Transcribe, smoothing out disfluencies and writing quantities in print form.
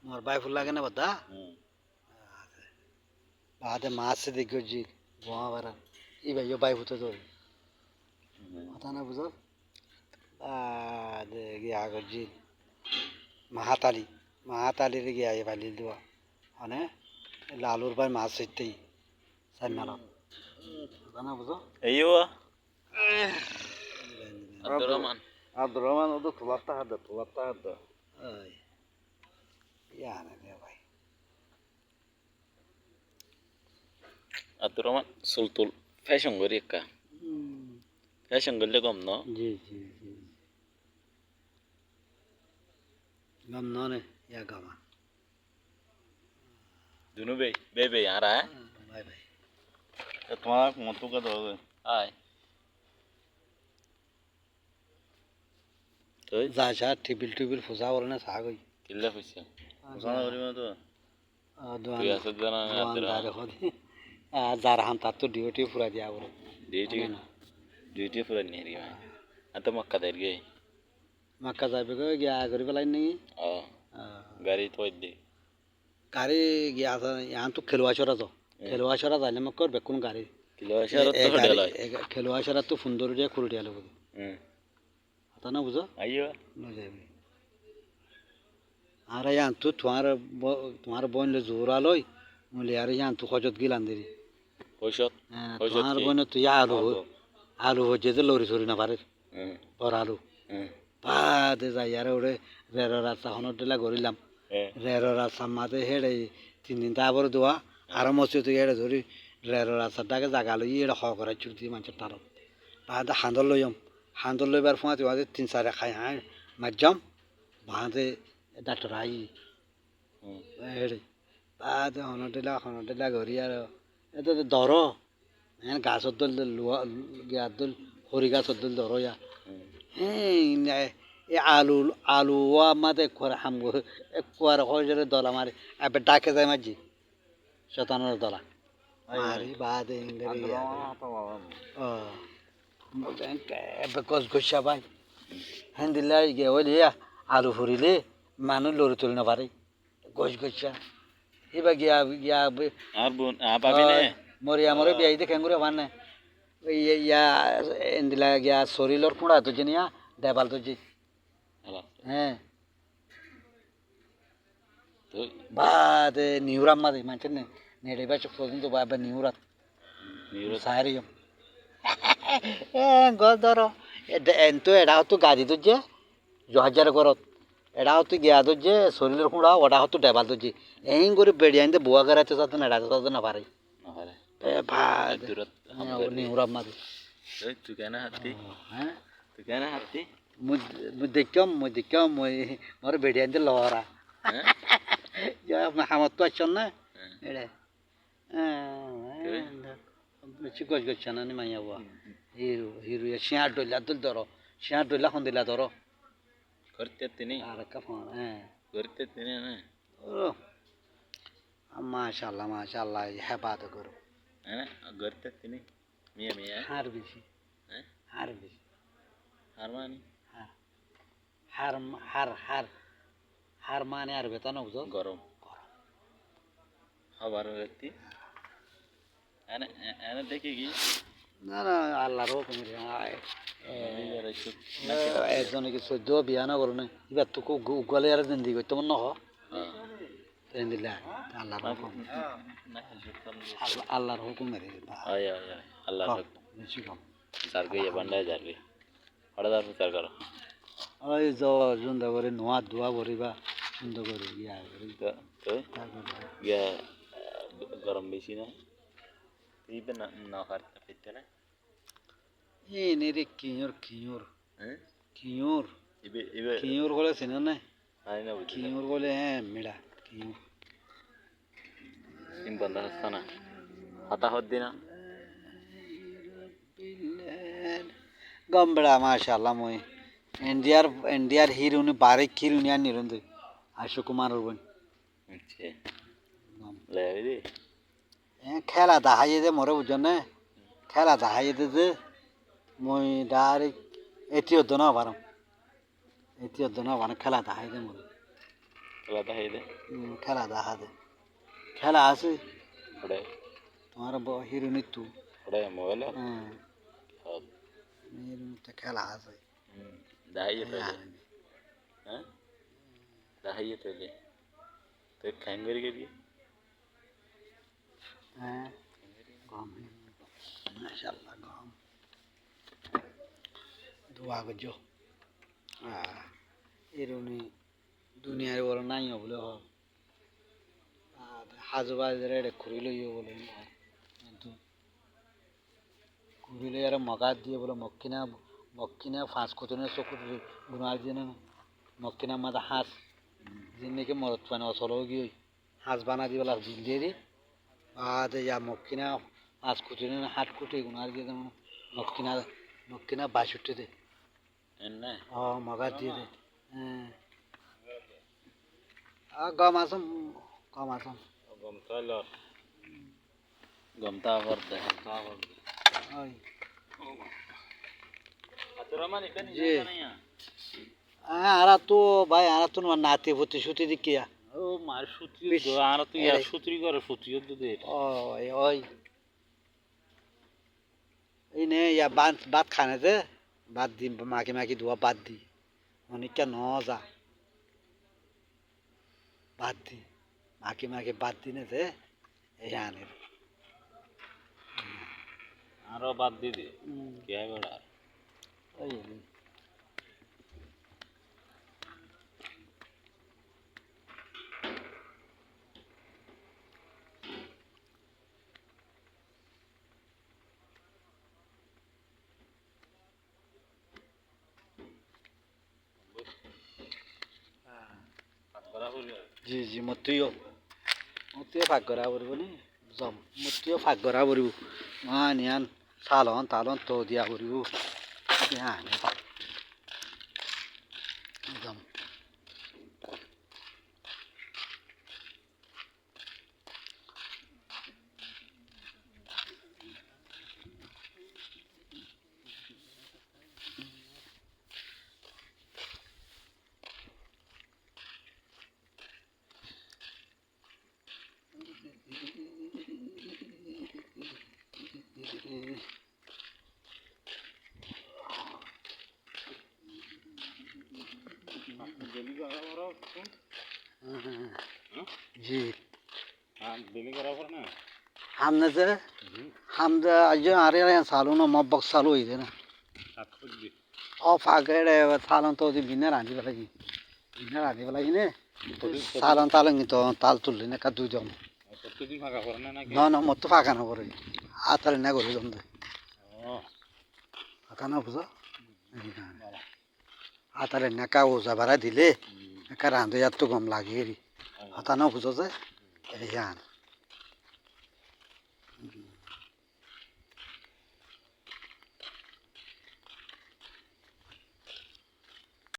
তোমার ভাই ফুল লাগে না বাদা বাদে মাছ দেখো জি গোয়া বারা ই ভাই ভাই ফুতে তো কথা না বুঝো বাদে গিয়া গজি মাহাতালি রে গিয়া ভালি দেওয়া মানে লালুর ভাই মাছ হইতেই সাই মারা কথা না বুঝো ايوه عبد الرحمن ওদের তোলারটা হাত ওই ইয়ানে রে ভাই عبد الرحمن سلطول فاشن غريكا فاشن غلي قم نو জি জি জি গম ননে ইয়া গামা دونو بي يارا ভাই ভাই তোমার মতুকে ধরবে هاي তুই যা যা টিবিল ফুজা ওরে না সাগই কিল্লা হইছে ঘোষণা করিব তো দোয়ান তুই আছে জানা দোয়ান দারে হদি যার হান তার তো ডিউটি পুরা দিয়া ওরে ডিউটি পুরা নিয়ে রি আত মক্কা দের গে মাক্কা যাবে গো গিয়া করি পেলাই নি ও গাড়ি তো দি গাড়ি গিয়া ইয়ান তো খেলুয়া ছড়া যাইলে মক করবে কোন গাড়ি কিলো আশারত তো হডালাই খেলুয়া ছড়া তো সুন্দর দিয়া করে দিয়া লব তা না বুঝো আইও ন যাবে আর ইয়ান তো তোমার বোন লে জোরা লই মুলি আর ইয়ান তো খজত গিলান দেরি ঔষধ তোমার বোন তো আলু হচ্ছে যে লরি সরি না পারে বড় আলু বাদে যাই আর ওরে রের রাস্তা হন টেলা গড়িলাম রের রাস্তা মাঝে হেড়ে 3 দিন তারপর দোয়া আর মসজিদ হেড়ে ধরি রের রাস্তাটাকে জাগা লই এটা হ করাই চুটি মানুষের তার বাদে হান্দর লইবার ফোঁয়াতে বাদে 3-4 খাই হ্যাঁ মারজাম বাদে ডাক্তার আই হেড়ে বাদে হন টেলা গড়ি আর এটা তো ধর হ্যাঁ গাছত দল গিয়া দল হরি গাছত দল ধর ইয়া হ্যাঁ এই আলু মাঝে করে হামগো কুয়ার হজরে দলা মারি এবার ডাকে যায় মাঝি শতানোর দলা মারি বাদে এবার গছ গছা ভাই হ্যাঁ দিলে গিয়ে ওই আলু ফুরিলে মানুষ লড়ে তুলে না পারে গছ গছা এবার গিয়া আর বোন পাবি না মরিয়ামরে বিয়াই দেখে ঘুরে মানে ইয়া এন্দিলা গিয়া শরীরের কুড়া তো জিনিয়া দেবাল তো জি হ্যাঁ তো বাদে নিউরাম মাদে মানছে নেড়ে বাচক পর্যন্ত বাবা নিউরাত সাহারিয়ম গছ ধর তো এটাও তো গাজি তো যে জহাজার করত এটাও তো গিয়া তো যে শরীরের কুড়া ওটা হতো দেবাল তো যে এই করে বেড়িয়ে আনতে বুয়া গাড়াতে চাতে না এড়াতে চাতে না পারে ভাই নিউরাম মাদে তুই কেন হাতি হ্যাঁ তুই কেন হাতি মই দেখিম মোর বেড়িয়ে আনতে লহরা আমার তো আসছেন না এড়ে বেশি গছ গছ না নি মাইয়া বুয়া হিরু শিয়ার ডইলা খন দিলা ধরো করতে তিনি আর একটা ফোন হ্যাঁ করতে তিনি না মাশাল্লাহ হেফাজত করো হ্যাঁ করতে তিনি মিয়া হার বেশি হার মানি হার মানে আর বেতন বুঝো গরম খাবার ব্যক্তি এনে দেখে কি না আল্লাহর হুকুম একজনে কি 14 বিয়া না করো না এবার তো গলে আর জিন্দি করতে মন নহ দিলা আল্লাহর হুকুম মেরে আল্লাহ বেশি কম সারগে বান্ডা যাবে হড়দার প্রচার করো ওই জুন্দা করে নোয়া দোয়া করিবা সুন্দর করে ইয়া গিয়া গরম বেশি না ইবে না হারতে পেতে না এই নেরে কিয়র বলে চেনা না কিয়র বলে হ্যাঁ মেড়া কিয়র তিন বন্ধা হস্তা না হাতা হত দিনা গম বেড়া মাশাআল্লাহ মই ইন্ডিয়ার হিরোনি বারিক হিরোনি আর নিরন্দে আশু কুমার বোন আচ্ছা লেবে দি খেলা দেখাইয়ে দে মরে বুঝো না খেলা দেখাইয়ে দে যে মই ডাইরেক্ট এটিও দনা পারাম খেলা দেখাই দে মরে খেলা দেখাই দে খেলা দেখা দে খেলা আছে ওটা তোমার হিরো নিত্যু ওটা মোবাইল হ্যাঁ হিরো নিত্য খেলা আছে দেখাই যেতে হ্যাঁ দেখাই যেতে তুই খ্যাং করে গেলি হ্যাঁ গম মাশাআল্লাহ গম দোয়া করছো এরুনি দুনিয়ার বড় নাই বলে হ হাজু বাজারে এটা খুঁড়ি লইও বলে কিন্তু খুঁড়ি লই আর মগা দিয়ে বলে মক্কিনা ফাঁস কতনে চকুর গুনার দিয়ে না মক্কিনা মাথা হাঁস যেদিকে মরত পানে অচল গিয়ে হাঁস বানা দিয়ে বলে বিল দিয়ে দি বাদে যা মক্কিনা পাঁচ কোটি না 8 কোটি গুনার দিয়ে যেমন মক্কিনা 62 দে না মগা দিয়ে দে হ্যাঁ গম আসম গমতা আবার দেখেন ওই জি আর তো ভাই আর তো নাতি ভর্তি সুতি দিকিয়া ও মার সুতি আর তুই আর সুতি করে সুতি দে ওই এই নে ইয়া ভাত খানে যে ভাত দি মাকে ধোয়া ভাত দি অনেকটা ন যা ভাত দি মাকে ভাত দিনে যে এই আনের আরো বাদ দি দে কে বেড়া ওই জি মতিও ভাগ করা পড়ব নি জম মতিও ভাগ করা পড়ব নিয়ান তালন তো দিয়া পড়ব জম জি हमने से हम जो आ रहे हैं सालों ना मब्बक सालों ही थे ना और फागड़े सालों तो दी बिना रांझी वाला ही ने सालों तो ताल तुल ने का दूजम ना मत फाका ना बोले आतर ने गोरे जम दे फाका ना बुझा आतर ने का वो जबरा दिले का रांधे या तो गम लागे री आता ना बुझो से यान